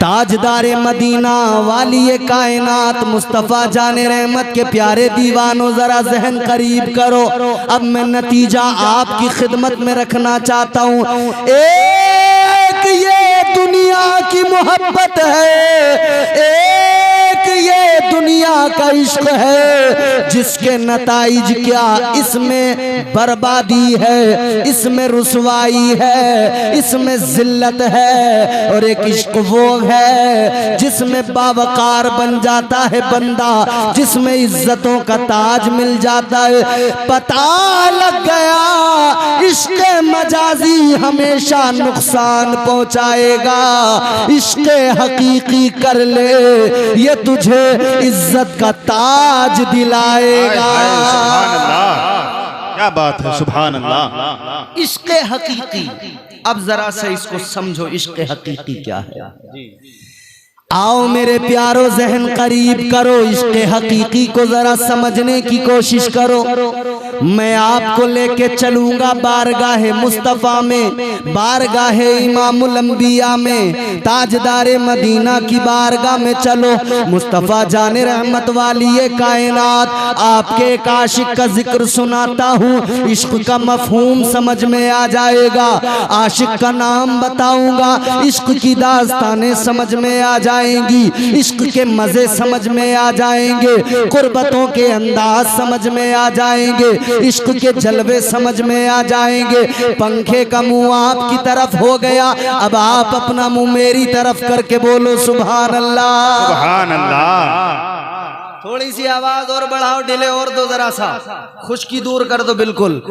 ताजदारे Medina वाली कायनात मुस्तफ़ा जाने रहमत के प्यारे दीवानों, जरा जहन करीब करो। अब मैं नतीजा आपकी खिदमत में रखना चाहता हूँ। एक ये दुनिया की मोहब्बत है, एक ये दुनिया का इश्क है, जिसके नताइज क्या, इसमें बर्बादी है, इसमें रुसवाई है, इसमें जिल्लत है। और एक इश्क वो है जिसमें बावकार बन जाता है बंदा, जिसमें इज्जतों का ताज मिल जाता है। पता लग गया इश्क मजाजी हमेशा नुकसान पहुंचाएगा, इश्क हकीकी कर ले ये तुझे इज्जत का ताज दिलाएगा। क्या बात है, सुभान अल्लाह। इश्क हकीकी, अब जरा से इसको समझो, इश्क हकीकी क्या है। आओ मेरे प्यारो जहन करीब करो, इश्क हकीकी को जरा समझने की कोशिश करो। मैं आपको लेके चलूंगा बारगाहे मुस्तफ़ा में, बारगाहे इमामुल अंबिया में, ताजदारे मदीना की बारगाह में चलो। मुस्तफ़ा जाने रहमत वाली ये कायनात, आपके एक आशिक का जिक्र सुनाता हूँ, इश्क का मफहूम समझ में आ जाएगा। आशिक का नाम बताऊंगा, इश्क की दास्तानें समझ में आ जाएंगी, इश्क के मजे समझ में आ जाएंगे, कुर्बतों के अंदाज समझ में आ जाएंगे, इश्क के जलवे समझ में आ जाएंगे। पंखे का मुंह आपकी तरफ हो गया, अब आप अपना मुंह मेरी तरफ करके बोलो सुभान अल्लाह, सुभान अल्लाह। थोड़ी सी आवाज और बढ़ाओ, डिले और दो, जरा सा खुशकी दूर कर दो। बिल्कुल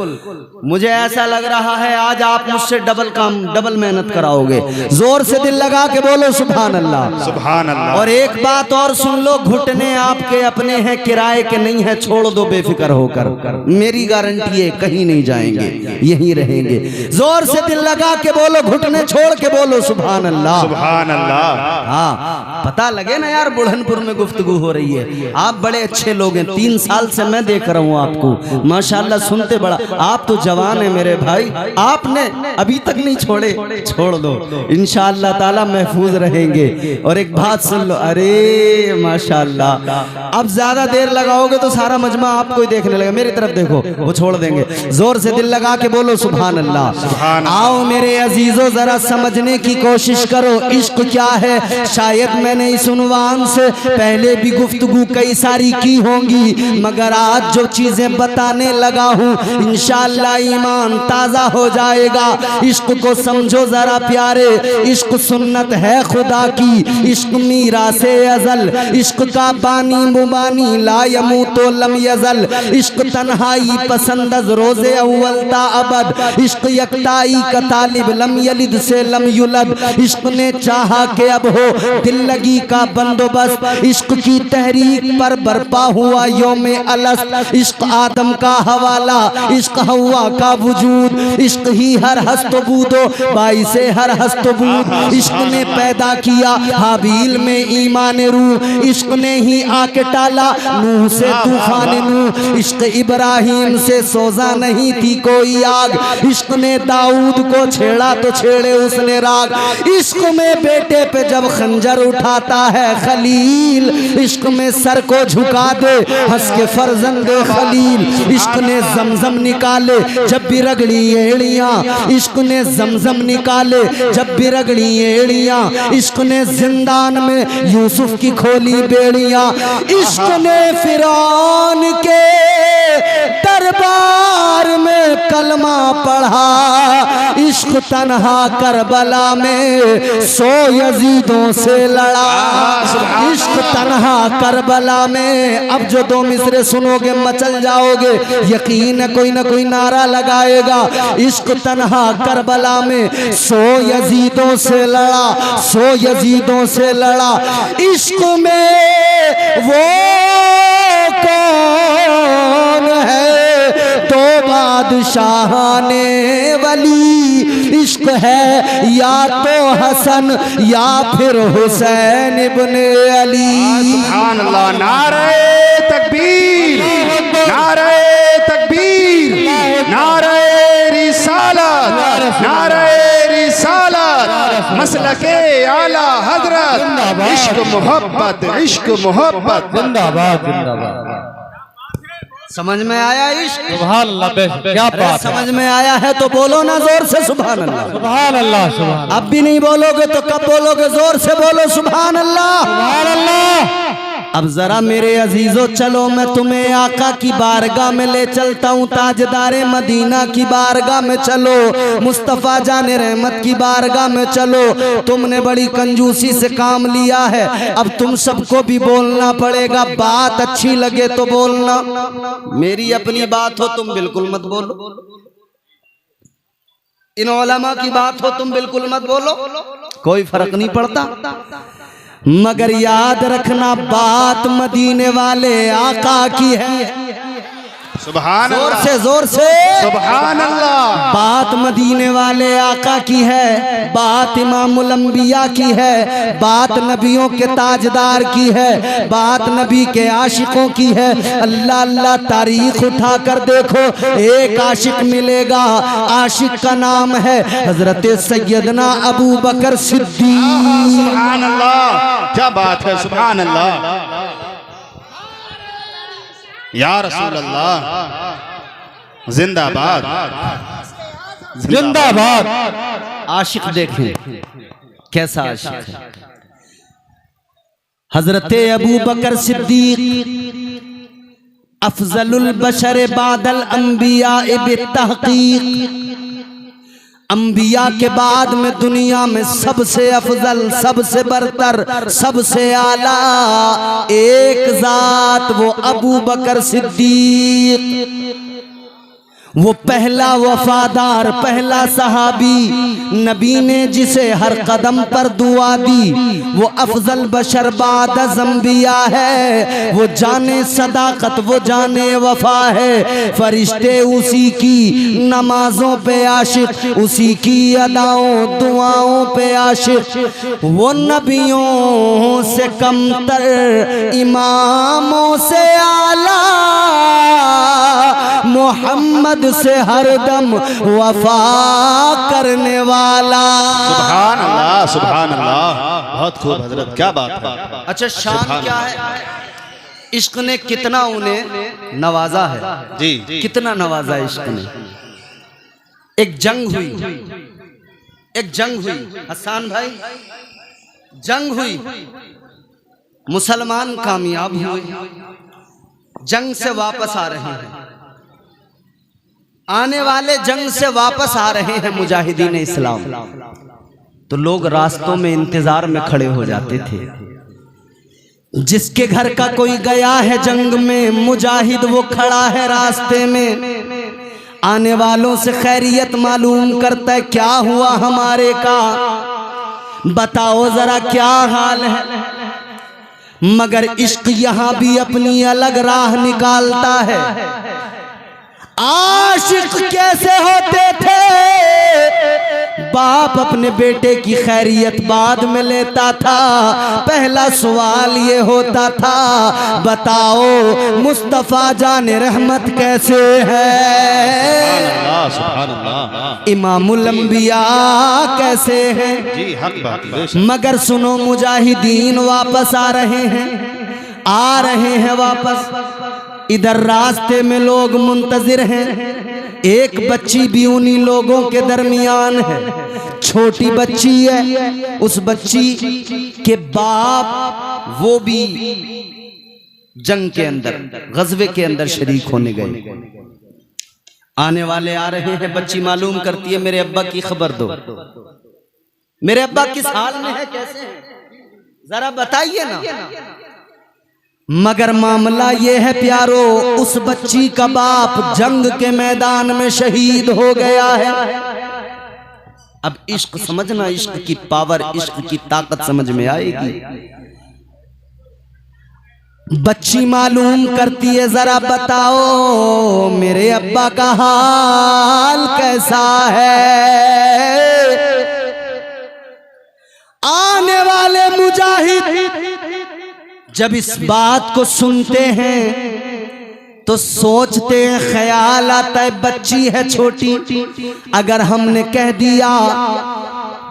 मुझे ऐसा लग रहा है आज आप मुझसे डबल काम, डबल मेहनत कराओगे। जोर से दिल लगा के बोलो सुभान अल्लाह, सुभान अल्लाह। और एक बात और सुन लो, घुटने आपके अपने हैं, किराए के नहीं है, छोड़ दो बेफिक्र होकर, मेरी गारंटी है कहीं नहीं जाएंगे, यहीं रहेंगे। जोर से दिल लगा के बोलो, घुटने छोड़ के बोलो सुभान अल्लाह, सुभान अल्लाह। हाँ पता लगे ना यार, बुढ़नपुर में गुफ्तगू हो रही है। आप बड़े अच्छे लोग हैं, 3 साल से मैं देख रहा हूँ आपको, माशाल्लाह सुनते बड़ा, आप तो जवान है मेरे भाई, आपने अभी तक नहीं छोड़े, छोड़ दो इंशाअल्लाह ताला महफूज रहेंगे। और एक बात सुन लो, अरे माशाल्लाह, अब ज्यादा देर लगाओगे तो सारा मजमा आपको ही देखने लगा, मेरी तरफ देखो, वो छोड़ देंगे। जोर से दिल लगा के बोलो सुभान अल्लाह। आओ मेरे अजीजों, जरा समझने की कोशिश करो, इश्क क्या है। शायद मैंने इस उन्वान से पहले भी गुफ्तगू कई सारी की होंगी, मगर आज जो चीजें बताने लगा हूँ इंशाअल्लाह ईमान ताजा हो जाएगा। इश्क को समझो जरा प्यारे, इश्क सुन्नत है खुदा की, इश्क मीरासे अज़ल, इश्क का बानी मुबानी ला यमूतो लम यज़ल, इश्क तन्हाई पसंद रोज़े अव्वल ता अबद, इश्क यकताई का तालिब लम यलिद से लम युलद, इश्क ने चाहा के अब हो दिल लगी का बंदोबस्त, इश्क की तहरीक पर बरपा हुआ योमे अलस्त, इश्क आदम का हवाला, इश्क हवा का वजूद, इश्क ही हर हस्तबूदो बाई से हर हस्तबूद, इश्क ने पैदा किया हाबील में ईमान रूह, इश्क ने ही आके टाला नूह से तूफान नूह, इश्क इब्राहिम से सोजा नहीं थी कोई आग, इश्क ने दाऊद को छेड़ा तो छेड़े उसने राग, इश्क में बेटे पे जब खंजर उठाता है खलील, इश्क में सर को झुका दे हंस के फर्जंद खलील, इश्क ने जमजम निकाले जब भी रगड़ी एड़ियां, इश्क ने जमजम निकाले जब भी रगड़ी एड़ियां, इश्क ने जिंदान में यूसुफ की खोली बेड़ियां, इश्क ने फिरौन के दरबार में कलमा पढ़ा, इश्क तन्हा करबला में 100 यजीदों से लड़ा, इश्क तन्हा करबला में। अब जो 2 मिसरे सुनोगे मचल जाओगे, यकीन है कोई ना कोई नारा लगाएगा, इश्क तन्हा करबला में 100 यजीदों से लड़ा, 100 यजीदों से लड़ा, इश्क में वो कौन है तो बादशाहाने वली, इश्क है या तो हसन या फिर हुसैन इब्ने अली। सुभान अल्लाह। नारे तकबीर, नारे तकबीर, नारे रिसालत, नारे रिसालत। मसलके आला हजरत, इश्क मोहब्बत, इश्क मोहब्बत। जिंदाबाद जिंदाबाद। समझ में आया इश्क? सुभान अल्लाह, क्या अरे बात है। समझ में आया है तो बोलो ना जोर से सुभान अल्लाह। सुभान अल्लाह सुभान अब भी नहीं बोलोगे तो कब बोलोगे? जोर से बोलो सुभान अल्लाह। सुभान अल्लाह। अब जरा मेरे अजीजों चलो मैं तुम्हें आका की बारगाह में ले चलता हूँ, ताजदारे मदीना की बारगाह में चलो, मुस्तफ़ा जाने रहमत की बारगाह में चलो। तुमने बड़ी कंजूसी से काम लिया है, अब तुम सबको भी बोलना पड़ेगा। बात अच्छी लगे तो बोलना, मेरी अपनी बात हो तुम बिल्कुल मत बोलो, इन उलमा की बात हो तुम बिल्कुल मत बोलो, कोई फर्क नहीं पड़ता। मगर याद रखना बात मदीने वाले आका की है। सुभान जोर अल्लाह, से जोर से सुभान अल्लाह। बात मदीने वाले आका की है, बात इमामुल अंबिया की है, बात नबियों के ताजदार की है, बात नबी के आशिकों की है। अल्लाह अल्लाह तारीख उठा कर देखो, एक आशिक मिलेगा, आशिक का नाम है हजरत सैयदना अबू बकर सिद्दीक। सुभान अल्लाह, क्या बात है। सुभान अल्लाह, या रसूल अल्लाह, जिंदाबाद जिंदाबाद। आशिक देखें कैसा आशिक है। हजरत अबू बकर सिद्दीक अफजलुल बशर बादल अंबिया बित्तहकीक, अंबिया के बाद में दुनिया में सबसे अफजल, सबसे बरतर, सबसे आला एक जात वो अबू बकर सिद्दीक। वो पहला वफादार, पहला सहाबी, नबी ने जिसे हर कदम पर दुआ दी, वो अफजल बशर बाद अंबिया है। वो जाने सदाकत, वो जाने वफा है। फरिश्ते उसी की नमाजों पे आशिक, उसी की अदाओं दुआओं पे आशिक। वो नबियों से कमतर, इमामों से आला, मोहम्मद से हरदम वफा करने वाला। सुभान अल्लाह, सुभान अल्लाह। बहुत खूब हजरत, क्या बात है। अच्छा शान क्या है? इश्क ने कितना उन्हें नवाजा है जी, कितना नवाजा इश्क ने। एक जंग हुई, एक जंग हुई हसन भाई, जंग हुई, मुसलमान कामयाब हुए, जंग से वापस आ रहे हैं, आने वाले जंग से वापस आ रहे हैं मुजाहिदीन इस्लाम। तो लोग रास्तों में इंतजार में खड़े हो जाते थे। जिसके घर का कोई गया है जंग में, मुजाहिद वो खड़ा है रास्ते में, आने वालों से खैरियत मालूम करता है, क्या हुआ हमारे का, बताओ जरा क्या हाल है। मगर इश्क यहां भी अपनी अलग राह निकालता है। आशिक कैसे होते थे? बाप अपने बेटे की खैरियत बाद में लेता था, पहला सवाल ये होता था, बताओ मुस्तफ़ा जाने रहमत कैसे है, सुभान अल्लाह, इमामुल अंबिया कैसे हैं। जी हक बात है। मगर सुनो मुजाहिदीन वापस आ रहे हैं, आ रहे हैं वापस। इधर रास्ते में लोग मुंतजिर हैं। एक बच्ची भी उन्हीं लोगों के दरमियान है, छोटी बच्ची है। उस बच्ची के बाप वो भी जंग के अंदर, गज़वे के अंदर शरीक होने गए। आने वाले आ रहे हैं, बच्ची मालूम करती है मेरे अब्बा की खबर दो, मेरे अब्बा किस हाल में है, कैसे हैं, जरा बताइए ना। मगर मामला ये है प्यारो, उस बच्ची का बाप जंग के मैदान में शहीद हो गया है। अब इश्क समझना, इश्क की पावर, इश्क की ताकत समझ में आएगी। बच्ची मालूम करती है, जरा बताओ मेरे अब्बा का हाल कैसा है। आने वाले मुजाहिद जब इस बात को सुनते हैं तो सोचते हैं, ख्याल आता है बच्ची है छोटी, अगर हमने कह दिया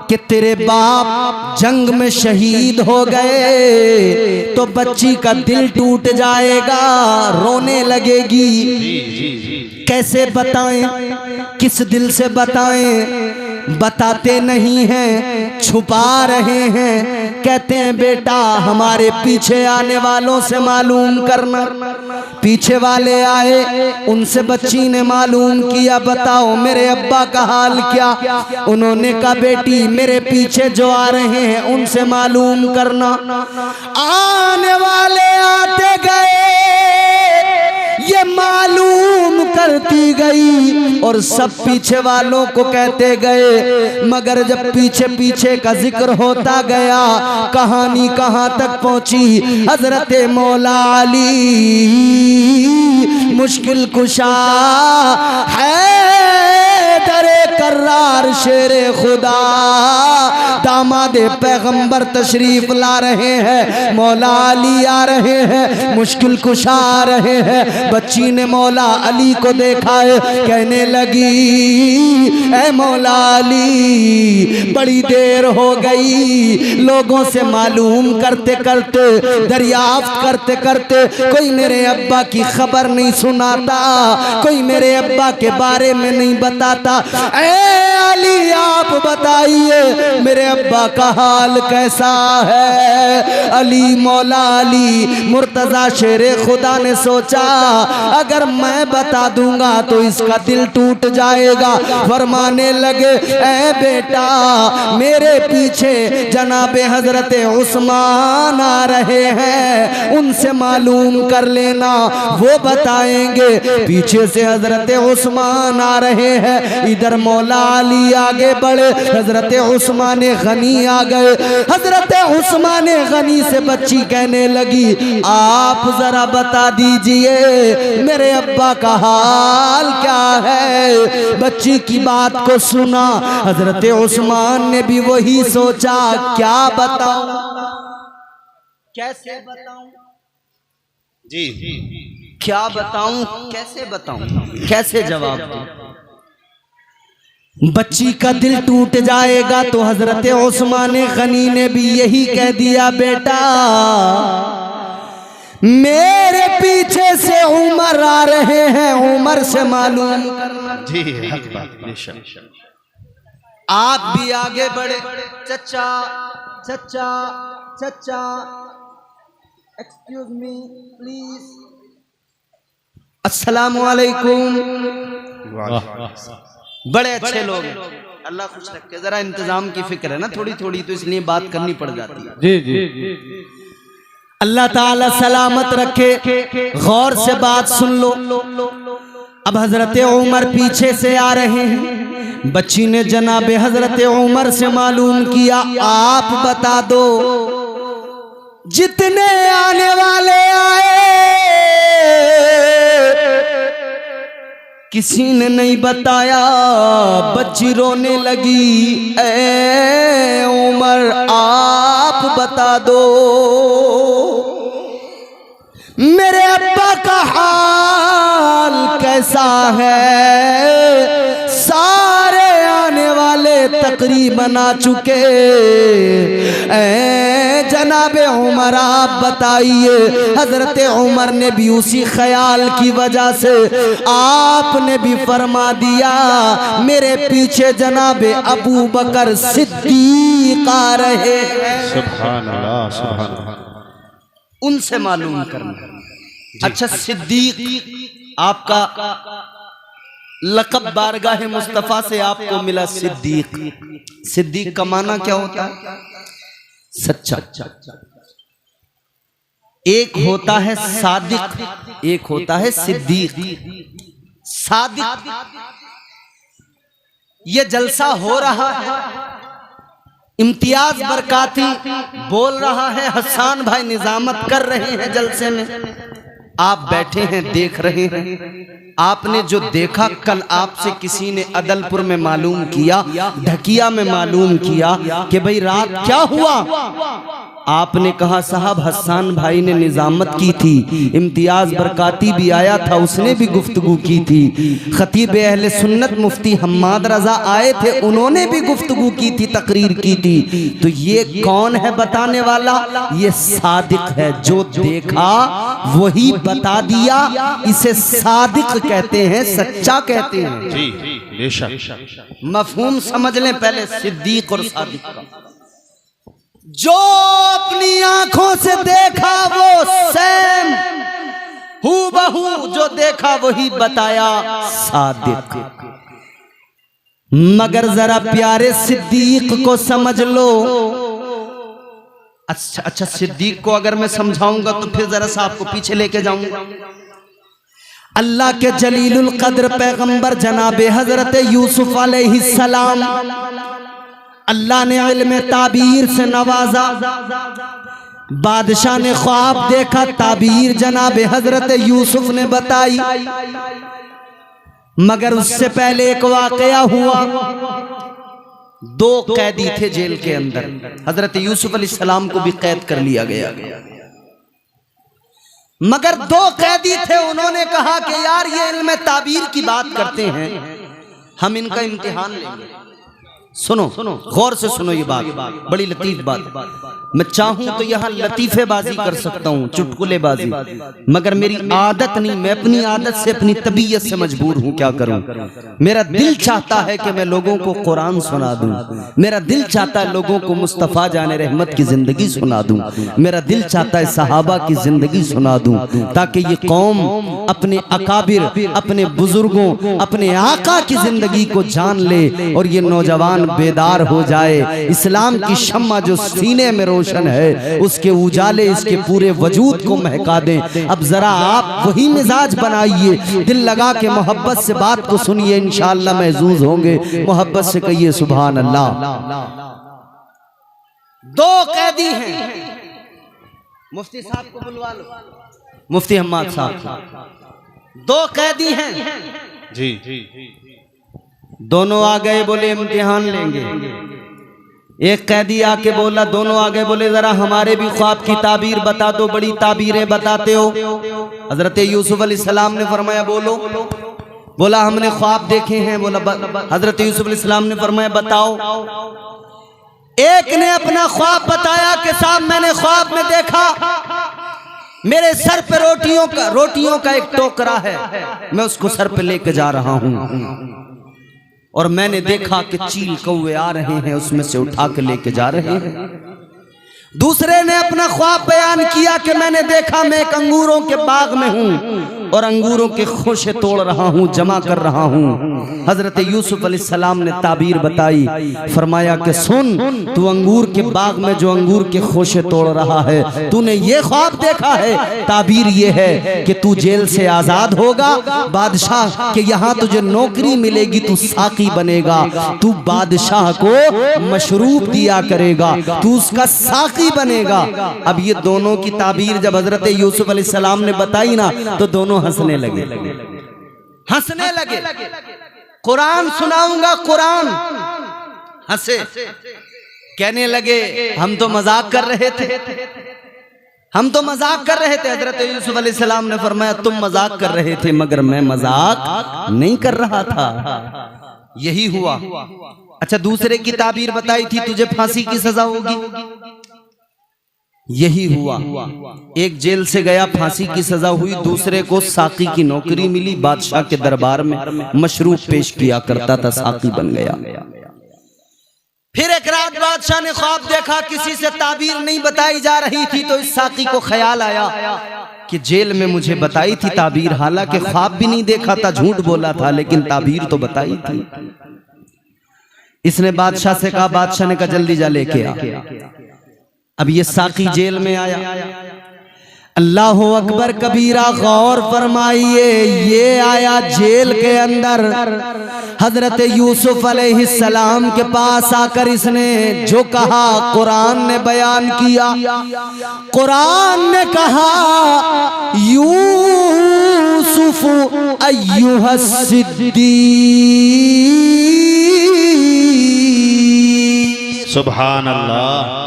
कि तेरे बाप जंग में शहीद हो गए तो बच्ची का दिल टूट जाएगा, रोने लगेगी। कैसे बताएं, किस दिल से बताएं? बताते नहीं हैं, छुपा रहे हैं। कहते हैं बेटा हमारे पीछे आने वालों से मालूम करना। पीछे वाले आए, उनसे बच्ची ने मालूम किया, बताओ मेरे अब्बा का हाल क्या? उन्होंने कहा बेटी मेरे पीछे जो आ रहे हैं उनसे मालूम करना। आने वाले आते गए, ये मालूम करती गई और सब पीछे वालों को कहते गए। मगर जब पीछे पीछे का जिक्र होता गया, कहानी कहां तक पहुंची? हजरत मौला अली मुश्किल कुशा है, दरे कर्रार शेरे खुदा, दामादे पैगंबर तशरीफ ला रहे हैं। मौला अली आ रहे हैं, मुश्किल कुशा आ रहे हैं। बच्ची ने मौला अली को देखा है, कहने लगी ऐ मौला अली बड़ी देर हो गई, लोगों से मालूम करते करते, दरियाफ्त करते करते कोई मेरे अब्बा की खबर नहीं सुनाता, कोई मेरे अब्बा के बारे में नहीं बताता। ऐ अली आप बताइए मेरे अब्बा का हाल कैसा है? अली मौला अली मुर्तजा शेरे खुदा ने सोचा अगर मैं बता दूंगा तो इसका दिल टूट जाएगा। फरमाने लगे ऐ बेटा मेरे पीछे जनाबे हजरत उस्मान आ रहे हैं, उनसे मालूम कर लेना, वो बताएंगे। पीछे से हजरत उस्मान आ रहे हैं, इधर मौला अली आगे बढ़े, हजरत उस्मान गनी आ गए। हजरत उस्मान गनी से बच्ची कहने लगी आप जरा बता दीजिए मेरे अब्बा का हाल क्या है? बच्ची की बात को सुना, हजरत उस्मान ने भी वही सोचा क्या बताऊं, कैसे बताऊं, जी क्या बताऊं, कैसे बताऊं, कैसे जवाब दूं? बच्ची का दिल टूट जाएगा। तो हजरत उस्मान गनी ने भी यही कह दिया बेटा मेरे पीछे से उमर आ रहे हैं, उमर से मालूम करना। जी हक बात, बेशक। आप भी आगे बढ़े, चचा चचा चचा एक्सक्यूज मी प्लीज, अस्सलाम वालेकुम। बड़े अच्छे लोग हैं, अल्लाह खुश रखे। जरा इंतजाम की फिक्र है ना थोड़ी थोड़ी, तो इसलिए बात करनी पड़ जाती है। जी जी अल्लाह ताला सलामत रखे। गौर से बात सुन लो। अब हजरत उमर पीछे से आ रहे हैं। बच्ची ने जनाबे हजरत उमर से मालूम किया आप बता दो जितने आने वाले आए किसी ने नहीं बताया। बच्ची रोने लगी ऐ उमर आप बता दो मेरे अब्बा का हाल कैसा है? सारे आने वाले तकरीबन आ चुके, ऐ जनाबे उमर आप बताइए। हजरत उमर ने भी उसी ख्याल की वजह से आपने भी फरमा दिया मेरे पीछे जनाबे अबू बकर सिद्दीक आ रहे हैं। सुभान अल्लाह, सुभान अल्लाह। उनसे मालूम करना। अच्छा सिद्दीक आपका लक़ब बारगाह मुस्तफ़ा से आपको मिला सिद्दीक। सिद्दीक का माना क्या होता है? सच्चा। एक होता है सादिक, एक होता है सिद्दीक। सादिक ये जलसा हो रहा है, इम्तियाज बरकाती बोल रहा है, हसन भाई निजामत कर रहे हैं जलसे में, आप बैठे हैं देख रहे हैं। आपने जो देखा कल आपसे किसी ने अदलपुर में मालूम किया, ढकिया में मालूम किया कि भाई रात क्या हुआ, आपने कहा साहब हसन भाई ने निजामत की थी, इम्तियाज बरकाती भी आया था, उसने भी गुफ्तगू की थी, खतीब अहले सुन्नत मुफ्ती हम्माद रजा आए थे, उन्होंने भी गुफ्तगू की थी, तकरीर की थी। तो ये कौन है बताने वाला? ये सादिक है, जो देखा वही बता दिया, इसे सादिक कहते हैं, सच्चा कहते हैं। जी बेशक। मफहूम समझ लें पहले सिद्दीक और सादिक का। जो अपनी आंखों से देखा वो सेम हूबहू, जो देखा वही बताया सादिक। मगर जरा प्यारे सिद्दीक को समझ लो। अच्छा सिद्दीक को अगर मैं समझाऊंगा तो फिर जरा सा आपको पीछे लेके जाऊंगा। अल्लाह के जलीलुल कद्र पैगंबर जनाबे हजरत यूसुफ अलैहिस्सलाम, अल्लाह ने इल्म ताबीर से नवाजा। बादशाह ने ख्वाब देखा, ताबीर जनाब हजरत यूसुफ ने बताई। मगर उससे पहले एक वाकया हुआ। दो कैदी थे जेल के अंदर, हजरत यूसुफ अलैहिस्सलाम को भी कैद कर लिया गया। मगर दो कैदी थे, उन्होंने कहा कि यार ये इल्म ताबीर की बात करते हैं, हम इनका इम्तिहान लेंगे। सुनो गौर से सुनो, ये बात बड़ी लतीफ बात। मैं चाहूं तो यहाँ लतीफेबाजी कर सकता हूँ, चुटकुलेबाजी, मगर मेरी आदत नहीं, मैं अपनी आदत से, अपनी तबीयत से मजबूर हूँ। क्या करूँ? मेरा दिल चाहता है कि मैं लोगों को कुरान सुना दूं, मेरा दिल चाहता है लोगों को मुस्तफ़ा जाने रहमत की जिंदगी सुना दूं, मेरा दिल चाहता है सहाबा की जिंदगी सुना दूं, ताकि ये कौम अपने अकाबिर, अपने बुजुर्गों, अपने आका की जिंदगी को जान ले और ये नौजवान बेदार हो जाए। इस्लाम की शम्मा जो सीने में रोशन है, उसके उजाले इसके पूरे वजूद को महका दें। अब जरा आप वही मिजाज बनाइए, दिल लगा के मोहब्बत से बात को सुनिए, इंशाअल्लाह महजूज होंगे। मोहब्बत से कहिए सुभान अल्लाह। दो कैदी हैं, मुफ्ती साहब को बुलवा लो, मुफ्ती हम्माद साहब। दो कैदी हैं जी, दोनों आ गए, बोले इम्तिहान लेंगे। एक कैदी आके बोला, दोनों आ गए, बोले जरा हमारे भी ख्वाब की ताबीर बता दो, बड़ी ताबीरें बताते हो। हजरत यूसुफ अलैहिस्सलाम ने फरमाया बोलो। बोला हमने ख्वाब देखे हैं। बोला हजरत यूसुफ अलैहिस्सलाम ने फरमाया बताओ। एक ने अपना ख्वाब बताया कि साहब मैंने ख्वाब में देखा मेरे सर पे रोटियों का एक टोकरा है, मैं उसको सर पे लेके जा रहा हूं और मैंने देखा कि चील कौवे आ रहे हैं, उसमें से उठा के लेके जा रहे हैं। दूसरे ने अपना ख्वाब बयान किया कि मैंने देखा मैं एक अंगूरों के बाग में हूं और अंगूरों के खोशे तोड़ रहा हूं, जमा कर रहा हूं। हजरत यूसुफ अलैहिस्सलाम ने ताबीर बताई, फरमाया कि सुन, तू अंगूर के बाग में जो अंगूर के खोशे तोड़ रहा है, तूने ये ख्वाब देखा है। ताबीर ये है कि तू जेल से आजाद होगा, बादशाह के यहाँ तुझे नौकरी मिलेगी, तू साकी बनेगा, तू बादशाह को मशरूब दिया करेगा, तू उसका साकी बनेगा। अब ये दोनों की ताबीर जब हजरत यूसुफ अलैहिस्सलाम ने बताई ना, तो दोनों हंसने लगे। कुरान सुनाऊंगा, कुरान। हंसे, कहने लगे हम तो मजाक कर रहे थे, हम तो मजाक कर रहे थे। हजरत यूसुफ अलैहिस्सलाम ने फरमाया तुम मजाक कर रहे थे, मगर मैं मजाक नहीं कर रहा था। यही हुआ। अच्छा, दूसरे की ताबीर बताई थी तुझे फांसी की सजा होगी, यही हुआ। एक जेल से गया, फांसी की सजा हुई, दूसरे को साकी की नौकरी मिली, बादशाह के दरबार में मशरूब पेश किया करता था, साकी बन गया। फिर एक रात बादशाह ने ख्वाब देखा, किसी से ताबीर नहीं बताई जा रही थी, तो इस साकी को ख्याल आया कि जेल में मुझे बताई थी ताबीर, हालांकि ख्वाब भी नहीं देखा था, झूठ बोला था, लेकिन ताबीर तो बताई थी। इसने बादशाह से कहा, बादशाह ने कहा जल्दी जा लेके आ। अब ये साकी जेल में आया। अल्लाह अकबर कबीरा, गौर फरमाइए, ये आया जेल के अंदर। हजरत यूसुफ अलैहिस्सलाम के पास आकर इसने जो कहा कुरान ने बयान किया। कुरान ने कहा यूसुफ अय्युहस सिद्दीक, सुभान अल्लाह।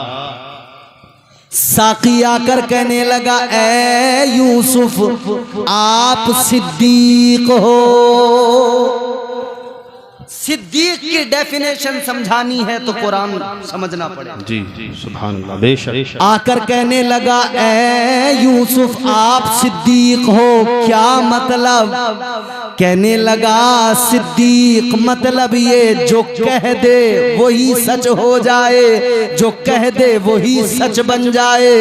साकी आकर कहने लगा, ए यूसुफ आप सिद्दीक हो। सिद्दीक की डेफिनेशन समझानी है तो कुरान समझना पड़ेगा। जी सुभान अल्लाह, बेशक। आकर कहने लगा, ए यूसुफ आप सिद्दीक हो, क्या मतलब? कहने लगा, सिद्दीक मतलब ये जो कह दे वही सच हो जाए, जो कह दे वही सच बन जाए,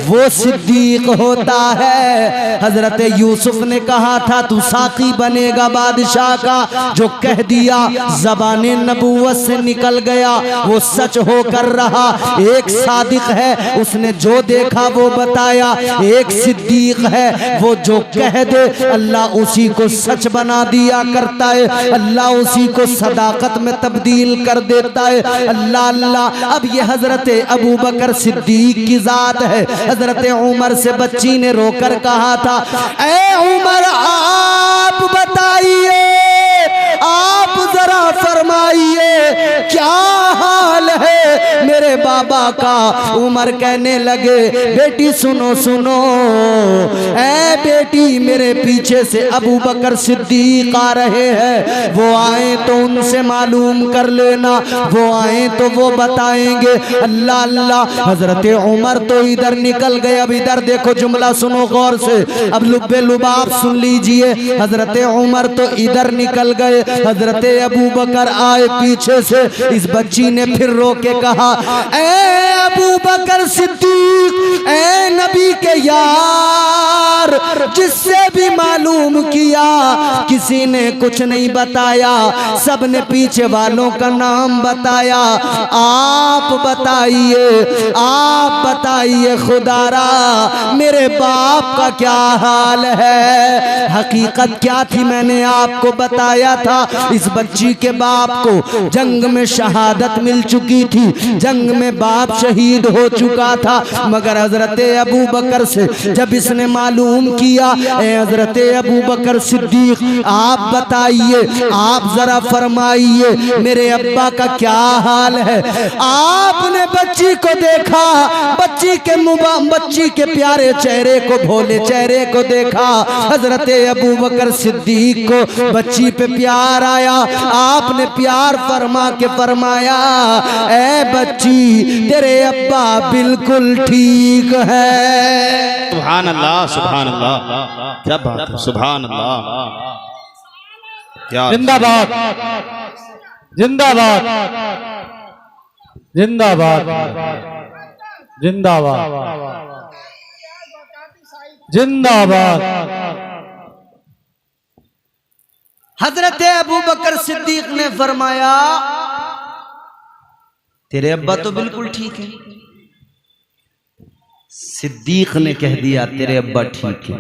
वो सिद्दीक होता है। हजरत यूसुफ ने कहा था तू साकी बनेगा बादशाह का, जो कह दिया ज़बाने नबूवत से निकल गया वो सच होकर रहा। एक सादिक है, उसने जो देखा वो बताया। एक सिद्दीक है, वो जो कह दे अल्लाह उसी को सच बना दिया करता है, अल्लाह उसी को सदाकत में तब्दील कर देता है। अल्लाह अल्लाह। अब ये हजरत अबू बकर सिद्दीक की जात है। हजरत उमर से बच्ची ने रोकर कहा था, ए उमर आप बताइए, आप जरा फरमाइए क्या हाल है मेरे बाबा का। उमर कहने लगे, बेटी सुनो सुनो, ऐ बेटी मेरे पीछे से अबू बकर सिद्दीक आ रहे हैं, वो आए तो उनसे मालूम कर लेना, वो आए तो वो बताएंगे। अल्लाह अल्लाह। हजरत उमर तो इधर निकल गए। अब इधर देखो, जुमला सुनो गौर से, अब लुब्बे लुबाब सुन लीजिए। हजरत उमर तो इधर निकल गए, हजरत अबू बकर आए पीछे से। इस बच्ची ने फिर रो के कहा, ए अबू बकर सिद्दीक, ए नबी के यार, जिससे भी मालूम किया किसी ने कुछ नहीं बताया, सबने पीछे वालों का नाम बताया। आप बताइए, आप बताइए खुदारा मेरे बाप का क्या हाल है। हकीकत क्या थी मैंने आपको बताया था। इस बच्ची के बाप को जंग में शहादत मिल चुकी थी, जंग में बाप शहीद हो चुका था। मगर हजरत अबू बकर से जब इसने मालूम किया, ए हजरत अबू बकर सिद्दीक आप बताइए, आप जरा फरमाइए मेरे अब्बा का क्या हाल है। आपने बच्ची को देखा, बच्ची के प्यारे चेहरे को, भोले चेहरे को देखा। हजरत अबू बकर सिद्दीक को बच्ची पे प्यार आया। आपने प्यार फरमा के फरमाया, ए बच्ची तेरे अब्बा बिल्कुल ठीक है। सुभान अल्लाह, सुभान अल्लाह, क्या बात है, सुभान अल्लाह। क्या जिंदाबाद जिंदाबाद जिंदाबाद जिंदाबाद जिंदाबाद। हजरत अबू बकर सिद्दीक ने फरमाया, तेरे अब्बा तो बिल्कुल ठीक है। सिद्दीक ने कह दिया, तेरे अब्बा ठीक है।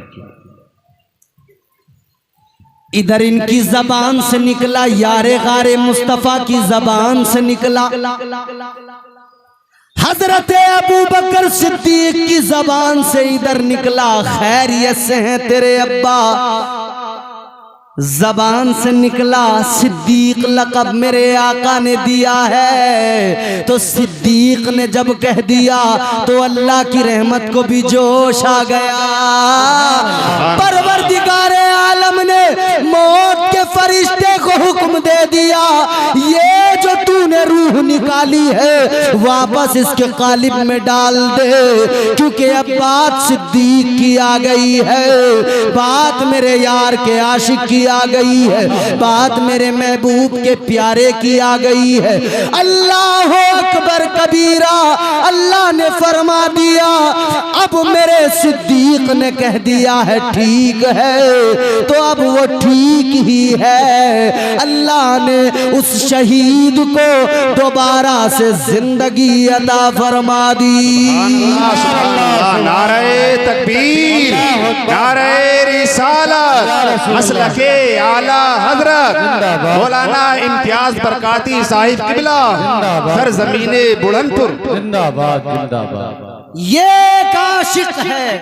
इधर इनकी जबान से निकला, यारे गारे मुस्तफा की जबान से निकला। हजरत अबू बकर सिद्दीक की जबान से इधर निकला, खैरियत से हैं तेरे अब्बा। जबान से निकला, सिद्दीक लक़ब मेरे आका ने दिया है। तो सिद्दीक ने जब कह दिया तो अल्लाह की रहमत को भी जोश आ गया। परवरदिगारे आलम ने मौत के फरिश्ते को हुक्म दे दिया, ये जो तूने रूह निकाली है वापस इसके कालिब में डाल दे, क्योंकि अब बात सिद्दीक की आ गई है, बात मेरे यार के आशिक की आ गई है, बात मेरे महबूब के प्यारे की आ गई है। अल्लाह अकबर कबीरा। अल्लाह ने फरमा दिया, अब मेरे सिद्दीक ने कह दिया है ठीक है, तो अब वो ठीक ही है। अल्लाह ने उस शहीद को दोबारा से जिंदगी अता फरमा दी। नारे तकबीर, नारे रिसालत, मसलके आला हजरत मौलाना इम्तियाज बरकाती साहिब किबला, सरजमीने बुलंदपुर। जिंदाबाद जिंदाबाद। ये एक आशिक है।